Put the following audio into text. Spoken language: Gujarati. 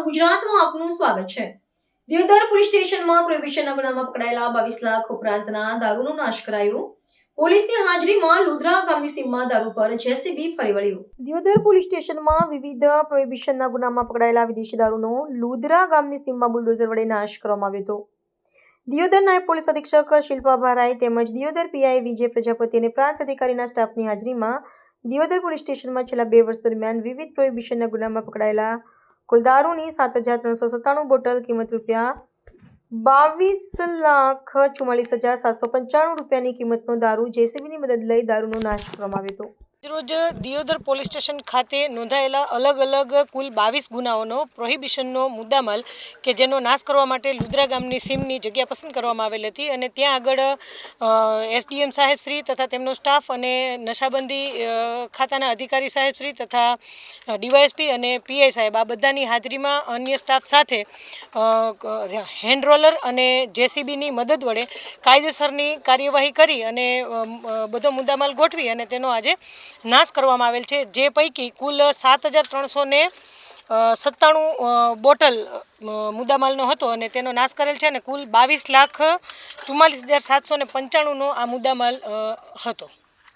ગુજરાતમાં આપનું સ્વાગત છે। દિયોદર પોલીસ સ્ટેશનમાં પ્રોહિબિશનના ગુનામાં પકડાયેલા 22 લાખ ઉપરાંતના દારૂનો નાશ કરાયો। પોલીસની હાજરીમાં લુદ્રા ગામની સીમમાં દારૂ પર જેસીબી ફરી વળ્યું। દિયોદર પોલીસ સ્ટેશનમાં વિવિધ પ્રોહિબિશનના ગુનામાં પકડાયેલા વિદેશી દારૂનો લુદ્રા ગામની સીમમાં બુલડોઝર વડે નાશ કરવામાં આવ્યો હતો। દિયોદર નાયબ પોલીસ અધિક્ષક શિલ્પા ભારાઈ તેમજ દિયોદર પીઆઈ વિજય પ્રજાપતિ અને પ્રાંત અધિકારીના સ્ટાફની હાજરીમાં દિયોદર પોલીસ સ્ટેશનમાં છેલ્લા 2 વર્ષ દરમિયાન વિવિધ પ્રોહિબિશનના ગુનામાં પકડાયેલા કુલ દારૂની 7,397 બોટલ કિંમત ₹22,44,795 રૂપિયાની કિંમતનો દારૂ જેસીબીની મદદ લઈ દારૂનો નાશ કરવામાં આવ્યો હતો। રોજ દિયોદર પોલીસ સ્ટેશન ખાતે નોંધાયેલા અલગ અલગ કુલ 22 ગુનાઓનો પ્રોહિબિશનનો મુદ્દામાલ કે જેનો નાશ કરવા માટે લુદ્રા ગામની સીમની જગ્યા પસંદ કરવામાં આવેલ હતી અને ત્યાં આગળ એસડીએમ સાહેબશ્રી તથા તેમનો સ્ટાફ અને નશાબંધી ખાતાના અધિકારી સાહેબશ્રી તથા ડીવાયએસપી અને પીઆઈ સાહેબ આ બધાની હાજરીમાં અન્ય સ્ટાફ સાથે હેન્ડ રોલર અને જેસીબીની મદદ વડે કાયદેસરની કાર્યવાહી કરી અને બધો મુદ્દામાલ ગોઠવી અને તેનો આજે નાશ કરવામાં આવેલ છે। જે પૈકી કુલ 7,397 બોટલ મુદ્દામાલનો હતો અને તેનો નાશ કરેલ છે અને કુલ 22,44,795નો આ મુદ્દામાલ હતો।